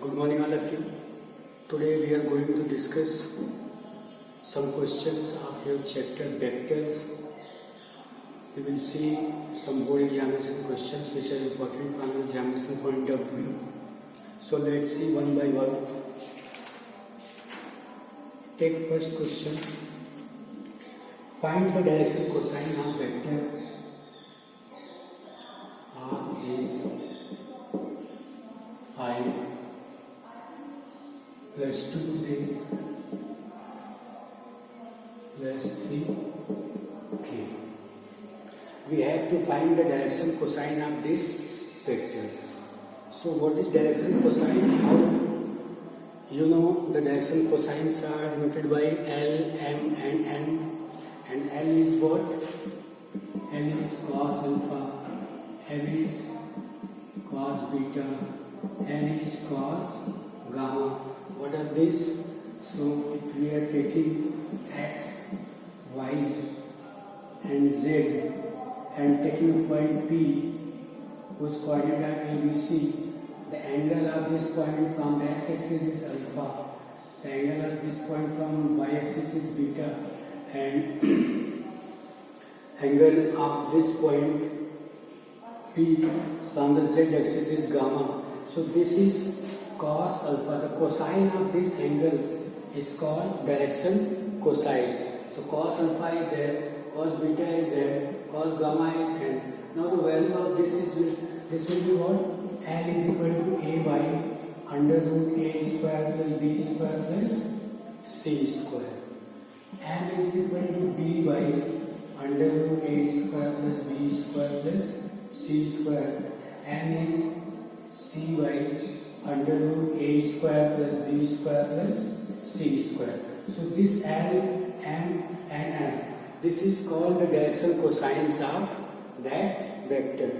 Good morning, all of you. Today we are going to discuss some questions of your chapter vectors. We will see some board examination questions which are important from the examination point of view. So let's see one by one. Take first question. Find the direction cosine of vector R is I plus 2j plus 3k. We have to find the direction cosine of this vector. So what is direction cosine? How you know the direction cosines are denoted by L, M and N. And L is what? L is cos alpha, M is cos beta, N is cos gamma. What are these? So we are taking X, Y and Z and taking point P whose coordinate are ABC. The angle of this point from the x-axis is alpha, the angle of this point from y-axis is beta, and angle of this point P from the z-axis is gamma. So this is cos alpha. The cosine of these angles is called direction cosine. So cos alpha is L, cos beta is L, cos gamma is N. Now the value of this will be what? L is equal to a by under root a square plus b square plus c square. M is equal to b by under root a square plus b square plus c square. N is c by under root a square plus b square plus c square. So this L, M and N, this is called the direction cosines of that vector.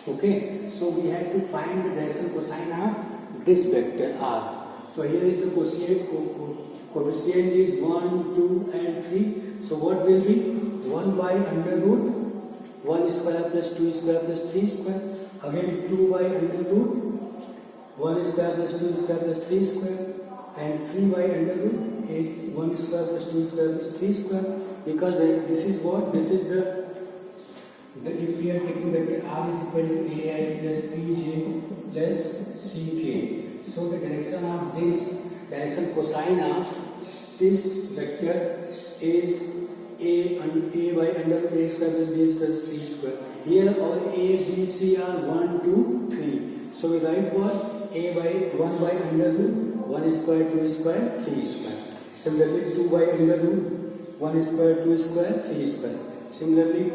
Okay, so we have to find the direction cosine of this vector R. So here is the quotient. Coefficient is 1, 2 and 3. So what will be? 1 by under root 1 square plus 2 square plus 3 square. Again 2 by under root 1 square plus 2 square plus 3 square. And 3 by under root is 1 square plus 2 square plus 3 square. Because this is what? This is the if we are taking vector R is equal to AI plus PJ plus CK. So the direction of this direction cosine of this vector is A by under root A square plus B square C square. Here all A, B, C are 1, 2, 3. So we write what? A by 1 by under root 1 square, 2 square, 3 square. Similarly 2 by under root 1 square, 2 square, 3 square. Similarly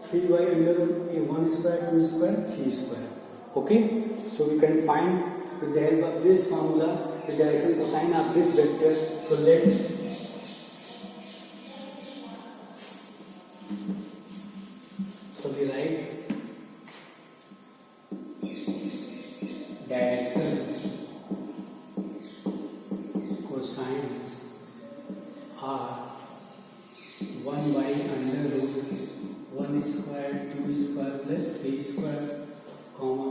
3 by under root 1 square, 2 square, 3 square. Okay? So we can find with the help of this formula the direction cosine of this vector. So we write direction cosines are 1 by under root 1 square, 2 square plus 3 square, comma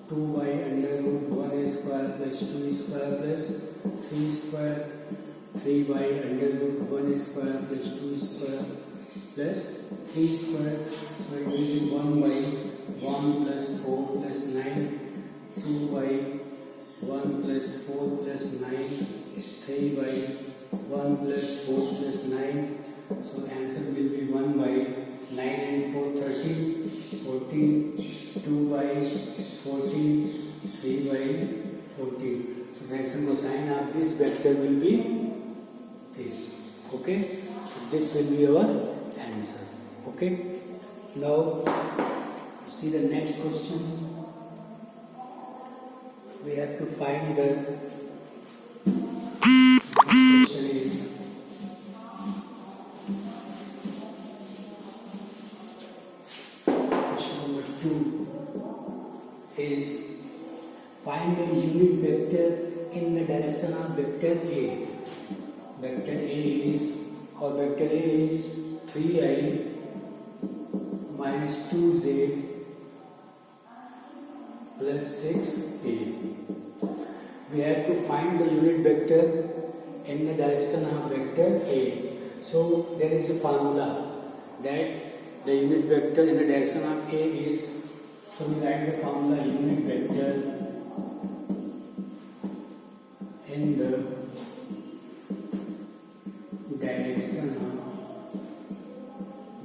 2 by under root 1 square plus 2 square plus 3 square, 3 by under root 1 square plus 2 square plus 3 square. So it will be 1 by 1 plus 4 plus 9, 2 by 1 plus 4 plus 9, 3 by 1 plus 4 plus 9. So answer will be 1 by 9 and 4, 13, 14, 2 by 14, 3 by 14. So direction cosine of this vector will be this. Okay? So this will be our answer. Okay? Now see the next question. We have to find the question is is find the unit vector in the direction of vector A. Vector A is 3i minus 2z plus 6a. we have to find the unit vector in the direction of vector A. So there is a formula that the unit vector in the direction of A is, so we write the formula unit vector in the direction of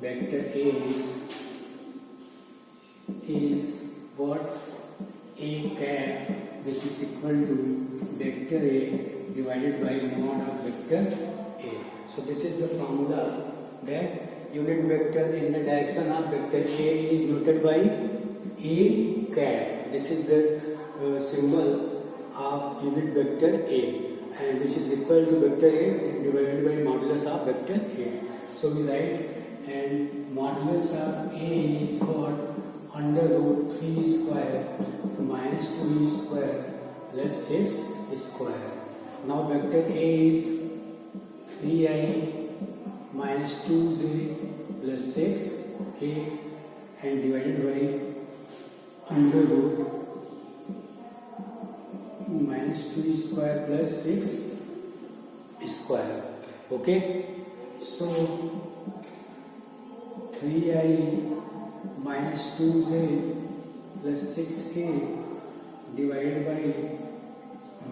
vector A is what? A cap, which is equal to vector A divided by mod of vector A. So this is the formula that unit vector in the direction of vector A is noted by A cap. This is the symbol of unit vector A, and which is equal to vector A divided by modulus of vector A. So we write, and modulus of A is what? Under root 3 square, so minus 2 square plus 6 square. Now vector A is 3i minus 2j plus 6k and divided by under root minus 2 square plus 6 square. Okay, so 3i minus 2j plus 6k divided by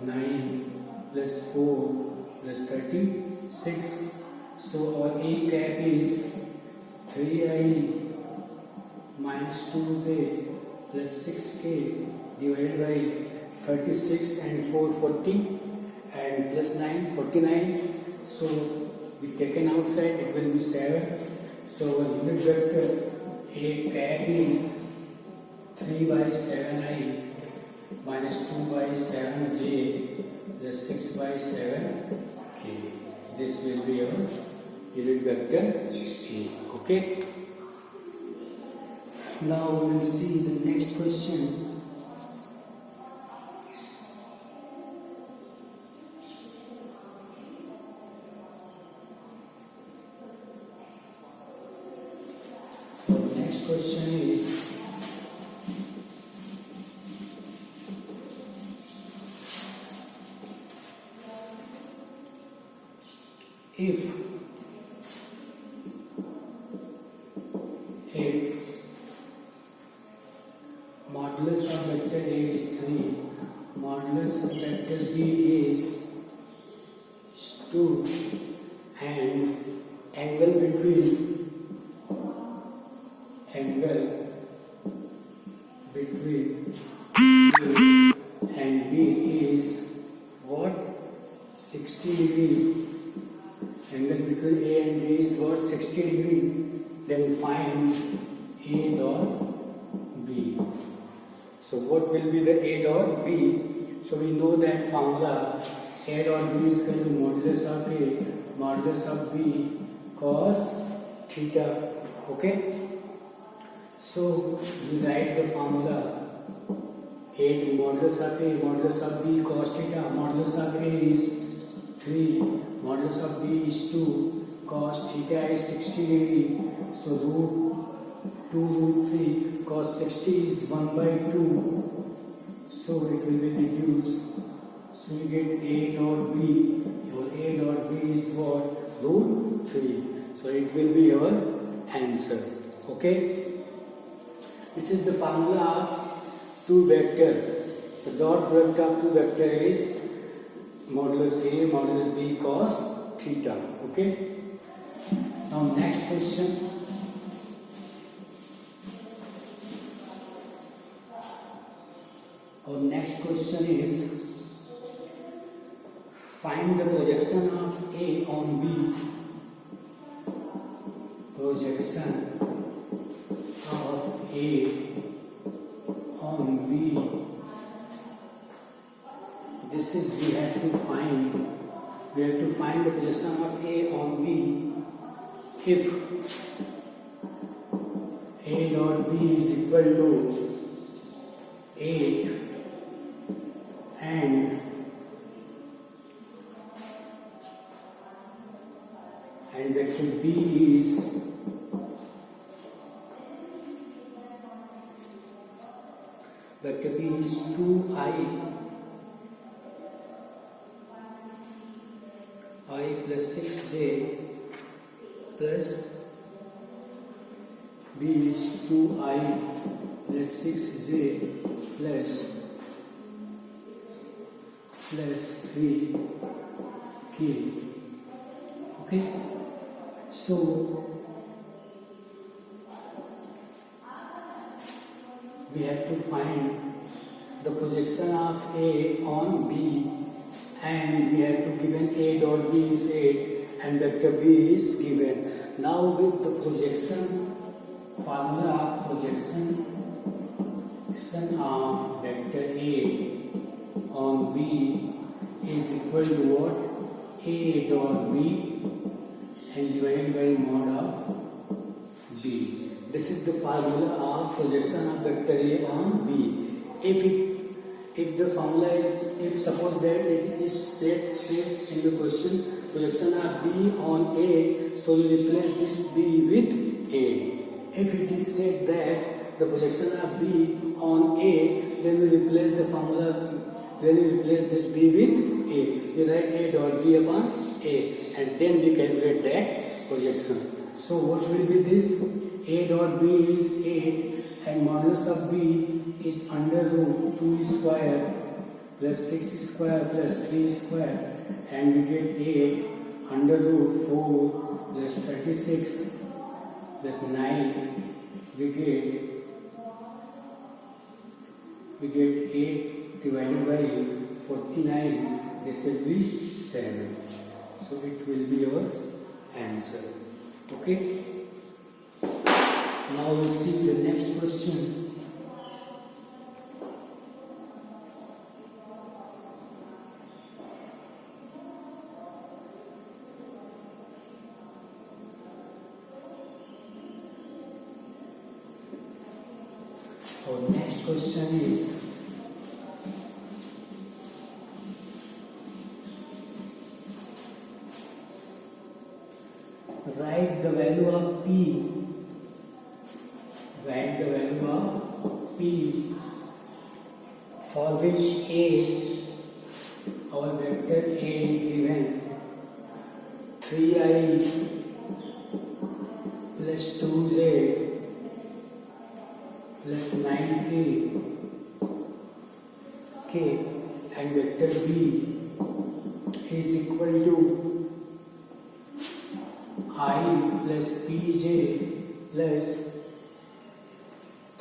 9 plus 4 plus 36. So our A cap is 3i minus 2j plus 6k divided by 36 and 4 40 and plus 9 49. So we taken outside, it will be 7. So our unit vector A cap is 3 by 7i minus 2 by 7j plus 6 by 7k. This will be our unit vector A. Okay. Now we will see the next question. Next question is, if modulus of vector A is 3, modulus of vector B is 2, and angle between A and B is what? 60 degree. Angle between A and B is what? 60 degree. Then find A dot B. So what will be the A dot B? So we know that formula A dot B is equal to modulus of A, modulus of B cos theta. Okay. So we write the formula A modulus of A, modulus of B cos theta. Modulus of A is 3, modulus of B is 2, cos theta is 60 degree. So root 2 root 3, cos 60 is 1 by 2. So it will be reduced. So we get A dot B. Your A dot B is what? Root 3. So it will be your answer. Okay. This is the formula of two vector. The dot product of two vector is modulus A, modulus B cos theta. Okay. Now next question. Our next question is, find the projection of A on B. Projection of A on B. This is we have to find. We have to find the projection of A on B if A dot B is equal to 8 and vector B is vector B is 2i plus 6j plus b is 2i plus 6j plus 3k. Okay, so we have to find the projection of A on B, and we have to given A dot B is 8 and vector B is given. Now with the projection formula, projection of vector A on B is equal to what? A dot B and divided by mod of B. This is the formula of projection of vector A on B. If the formula is, if suppose that it is says in the question projection of B on A, so we replace this B with A. If it is said that the projection of B on A, then we replace the formula, then we replace this B with A. We write A dot B upon A, and then we calculate that projection. So what will be this? A dot B is 8 and modulus of B is under root 2 square plus 6 square plus 3 square, and we get 8 under root 4 plus 36 plus 9, we get 8 divided by 49, this will be 7. So it will be our answer. Okay. Now we'll see the next question. Our next question is, write the value of P. Write the value of P for which our vector A is given 3i plus 2j plus 9k and vector B is equal to I plus pj plus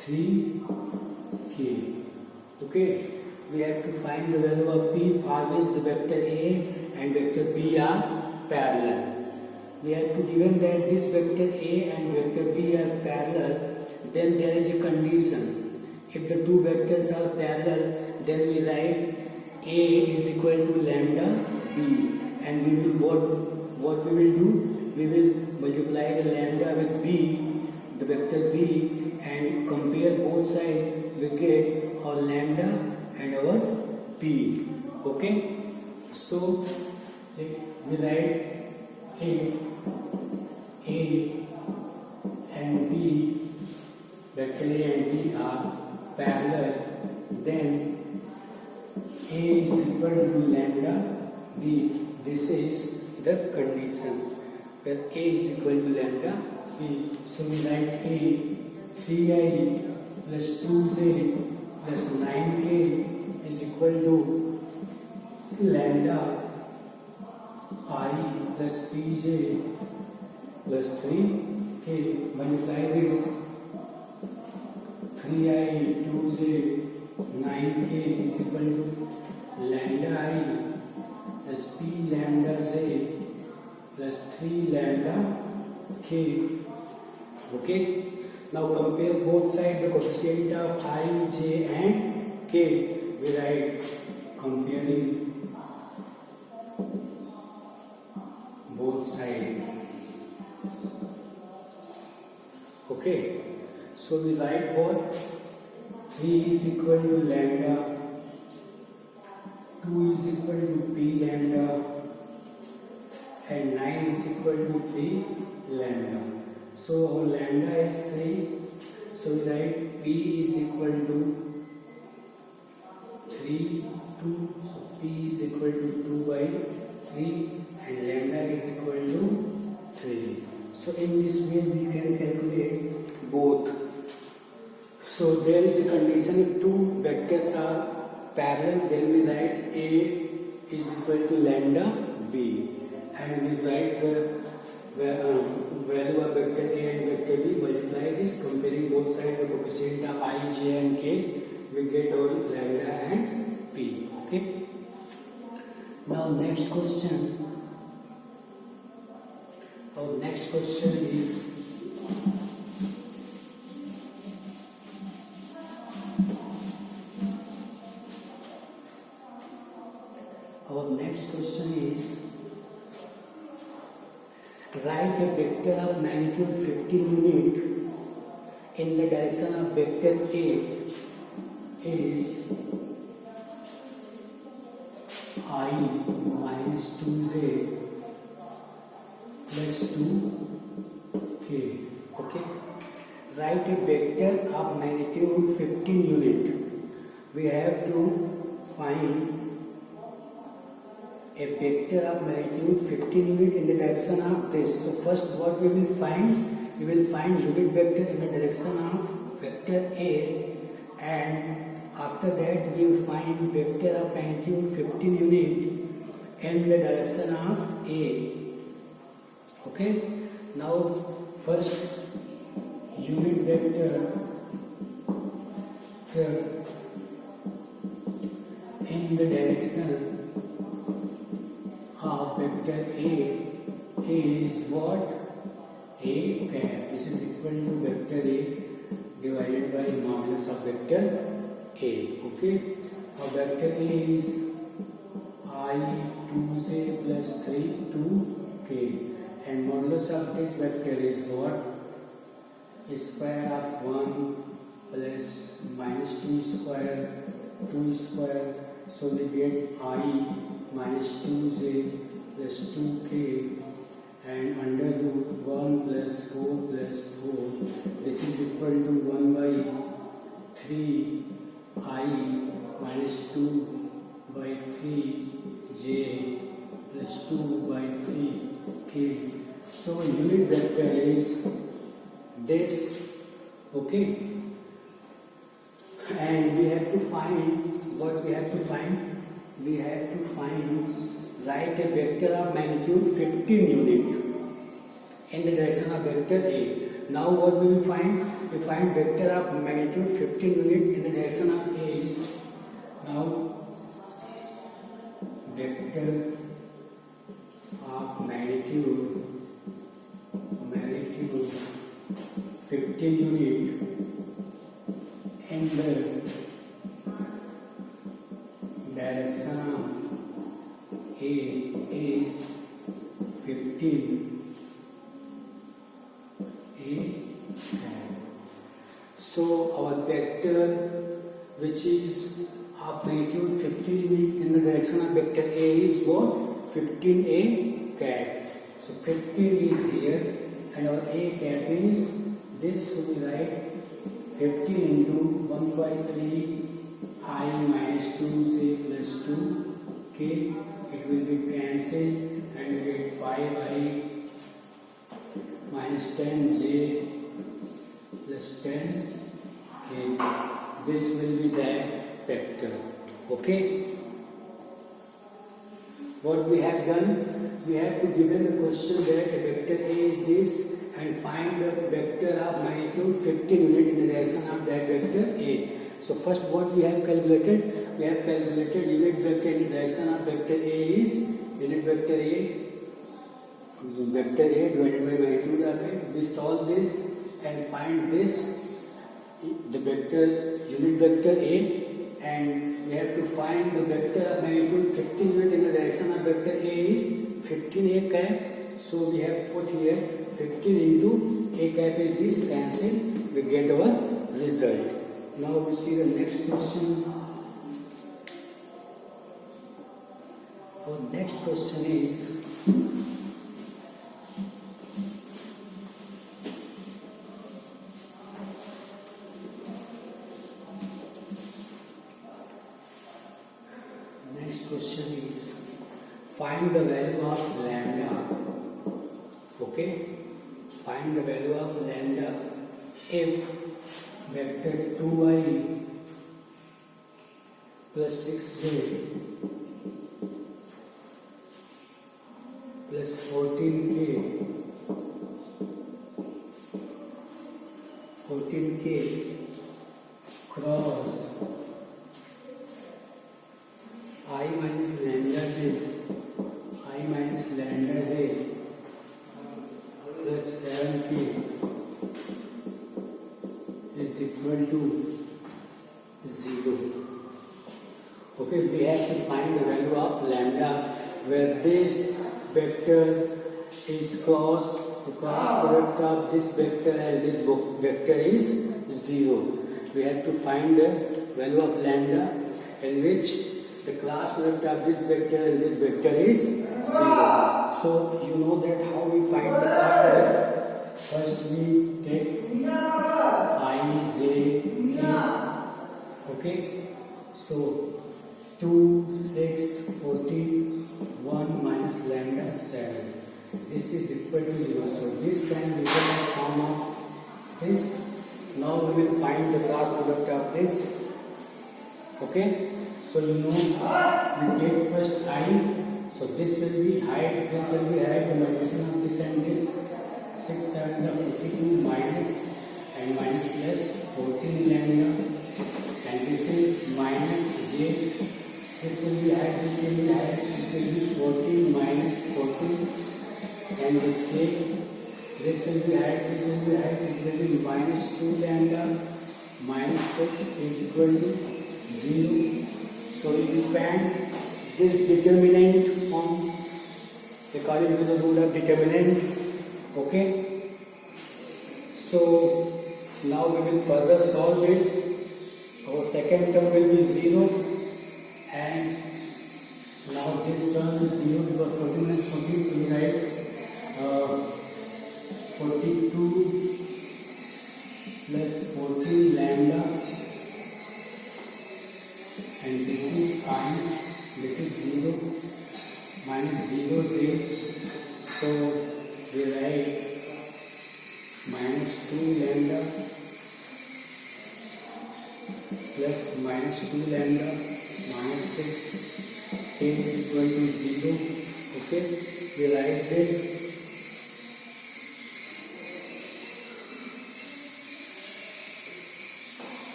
3k. Okay, we have to find the value of P for which the vector A and vector B are parallel. We have to given that this vector A and vector B are parallel, then there is a condition. If the two vectors are parallel, then we write A is equal to lambda B, and we will what we will do? We will multiply the lambda with B, the vector B, and compare both sides. We get our lambda and our P. Okay, so we write if A and B, vector A and B are parallel, then A is equal to lambda B. This is the condition where A is equal to lambda B. So we write A 3i plus 2j plus 9k is equal to lambda I plus pj plus 3k. Multiply this 3i 2j 9k is equal to lambda I plus p lambda j plus 3 lambda k. Okay. Now compare both sides, the coefficient of I, j and k. We write comparing both sides. Okay. So we write what? 3 is equal to lambda, 2 is equal to p lambda, and 9 is equal to 3 lambda. So our lambda is 3. So we write P is equal to 3, 2. So P is equal to 2 by 3, and lambda is equal to 3. So in this way we can calculate both. So there is a condition if two vectors are parallel, then we write A is equal to lambda B, and we write the value of vector A and vector B, multiply this, comparing both sides the coefficient of I, J and K, we get our lambda and P. Okay. Now next question. Our next question is write a vector of magnitude 15 unit in the direction of vector A is I minus 2j plus 2k. Okay. Write a vector of magnitude 15 unit. We have to find a vector of magnitude 15 unit in the direction of this. So first what we will find? We will find unit vector in the direction of vector A, and after that we will find vector of magnitude 15 unit in the direction of A. Okay. Now first unit vector in the direction of vector A is what? A cap, which is equal to vector A divided by modulus of vector A. Okay. Now vector A is I 2j plus 3 2k, and modulus of this vector is what? Square of 1 plus minus 2 square 2 square, so we get I minus 2j plus 2k, and under root 1 plus 4 plus 4, this is equal to 1 by 3 I minus 2 by 3 j plus 2 by 3 k. So unit vector is this. Okay. And we have to find what we have to find. We have to find, write a vector of magnitude 15 unit in the direction of vector A. Now what we will find? We find vector of magnitude 15 unit in the direction of A is, now vector of magnitude 15 unit in the direction of A is 15 A. So our vector which is of magnitude 15 unit in the direction of vector A is what? 15A cap. So 15 is here and our A cap is this, so we write 15 into 1 by 3 I minus 2j plus 2k. It will be cancelled and we get 5I minus 10j plus 10k. This will be that vector. Okay. What we have done? We have to given the question that a vector A is this, and find the vector of magnitude 15 unit in the direction of that vector A. So first what we have calculated? We have calculated unit vector in the direction of vector A is unit vector A divided by magnitude of it. We solve this and find this, the vector unit vector A, and we have to find the vector of magnitude 15 unit in the direction of vector A is 15A cap. So we have put here 15 into A cap is this, cancel, we get our result. Now we see the next question. Our next question is, find the value of lambda. Okay, find the value of lambda if vector 2i plus 6j plus 14k cross I minus lambda j plus 7k is equal to 0. Okay, we have to find the value of lambda where this vector is cross, the cross product of this vector and this vector is 0. We have to find the value of lambda in which the class product of this vector and this vector is 0. So you know that how we find the class product. First we take I, j, k. Okay, so 2, 6, 14, 1 minus lambda 7. This is equal to 0. So this can be written in form of this. Now we will find the cross product of this. Okay, so you know we take first I. So this will be height, this will be height, the multiplication of this and this. 6, 7, 52 minus and minus plus 14 lambda. And this is minus j. This will be height, this will be height. It will be 14 minus 14. And with k, this will be height, this will be height. It will be minus 2 lambda minus 6 is equal to 0. So we expand this determinant form according to the rule of determinant. Okay. So now we will further solve it. Our second term will be 0 and now this term is 0 because 14 minus 14, so we write 42 plus 14 lambda and this is I, this is 0 minus 0 j, so we write minus 2 lambda plus minus 2 lambda minus 6 k is equal to 0. Okay, we write this.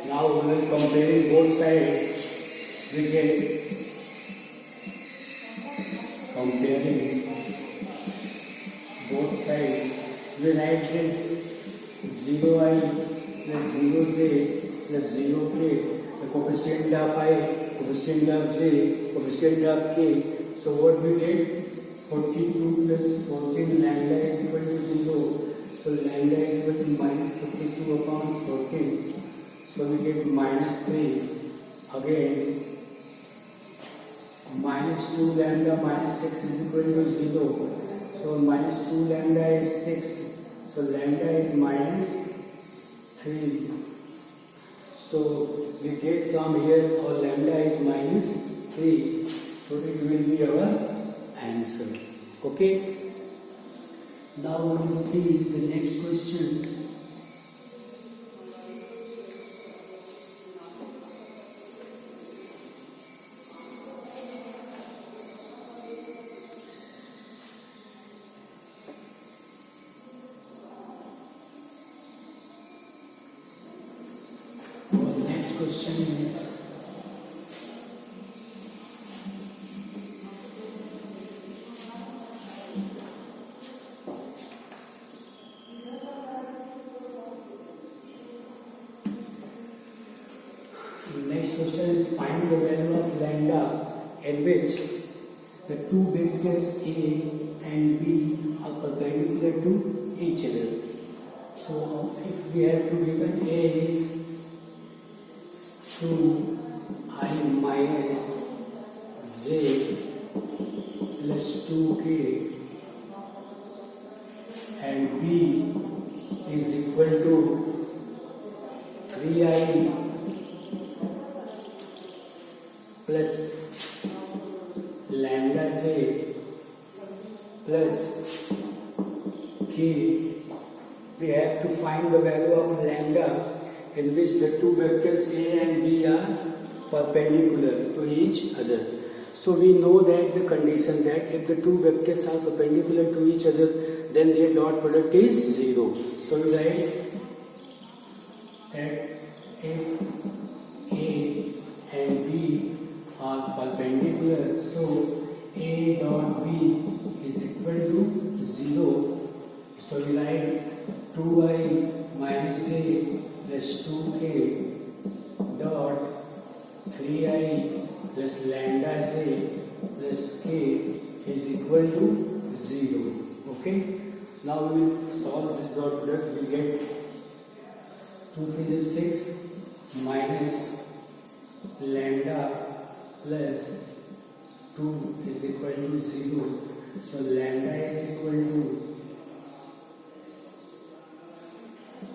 Now we will compare both sides. We get comparing both sides. We write this 0i plus 0j plus 0k, the coefficient of I, coefficient of j, coefficient of k. So what we get? 42 plus 14 lambda is equal to 0. So lambda is equal to minus 52 upon 14. So we get minus 3. Again, minus 2 lambda minus 6 is equal to 0. So minus 2 lambda is 6. So lambda is minus 3. So we get from here our lambda is minus 3. So it will be our answer. Okay. Now we will see the next question. Question is next question is find the value of lambda at which the two vectors A and B are perpendicular to each other. So if we have to given A is 2i minus j plus 2k and b is equal to 3 3i plus lambda j plus k. We have to find the value of lambda in which the two vectors a and b are perpendicular to each other. So we know that the condition that if the two vectors are perpendicular to each other, then their dot product is 0. So we write that if a and b are perpendicular, so a dot b is equal to 0. So we write 2i minus j plus 2k dot 3i plus lambda j plus k is equal to 0. Okay. Now we will solve this dot product. We get 2 3 is 6 minus lambda plus 2 is equal to 0. So lambda is equal to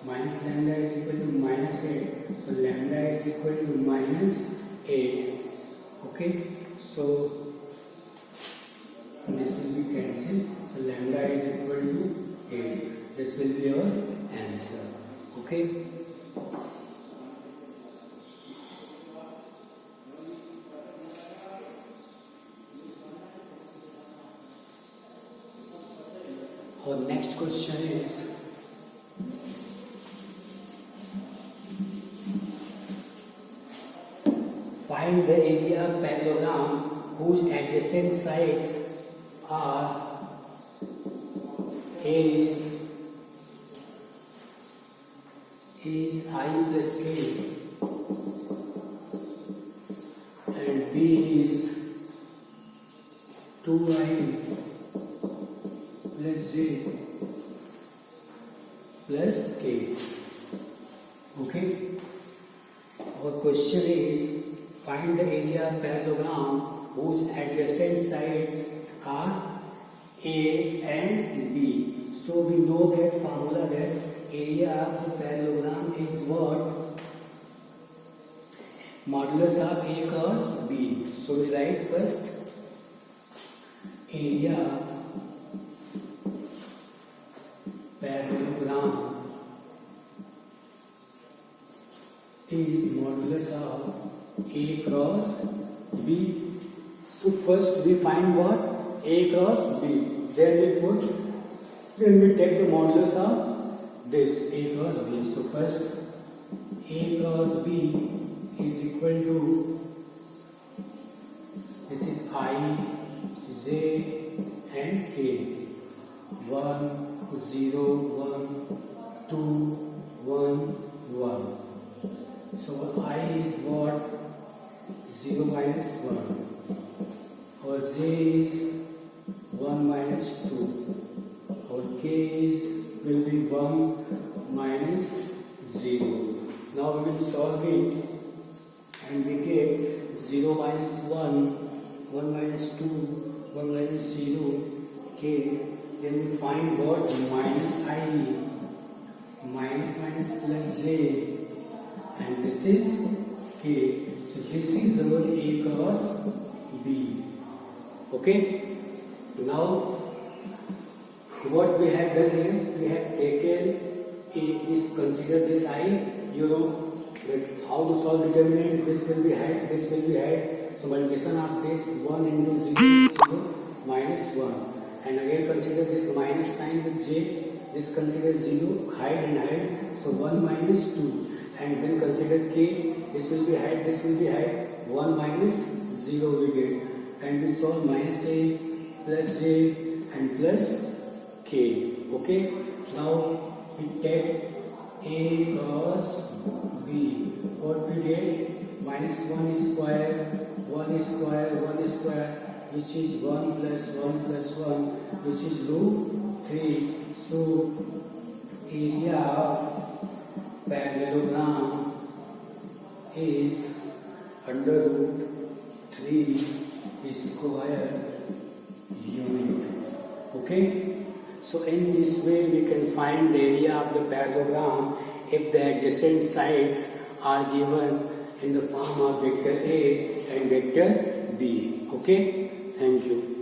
minus lambda is equal to minus 8. So lambda is equal to minus 8. Okay. So this will be cancelled. So lambda is equal to 8. This will be our answer. Okay. Our next question is find the area of parallelogram whose adjacent sides are A is I plus k and B is 2i plus j plus k. Okay. Our question is find the area of parallelogram whose adjacent sides are A and B. So we know that formula that area of the parallelogram is what? Modulus of A cross B. So we write first area parallelogram is modulus of A cross B. So first we find what? A cross B. Then we take the modulus of this A cross B. So first A cross B is equal to, this is I, J and K. 1, 0, 1, 2, 1, 1. So I is what? 0 minus 1. Our J is 1 minus 2. Our K is will be 1 minus 0. Now we will solve it and we get 0 minus 1, 1 minus 2, 1 minus 0, K. Then we find what? Minus I, minus plus J, and this is K. So this is our A cross B. Okay. Now what we have done here? We have taken A is consider this I. You know that how to solve determinant. This will be height. This will be height. So multiplication of this 1 into 0, 0 minus 1. And again consider this minus sign with J. This consider 0, height and height. So 1 minus 2. And then consider K. This will be height. This will be height. 1 minus 0 we get. And we solve minus A plus J and plus K. Okay. Now we take A cross B. What we get? Minus 1 is square, 1 is square, 1 is square, which is 1 plus 1 plus 1, which is root 3. So area of parallelogram is under root 3 square unit. Okay. So in this way we can find the area of the parallelogram if the adjacent sides are given in the form of vector A and vector B. Okay, thank you.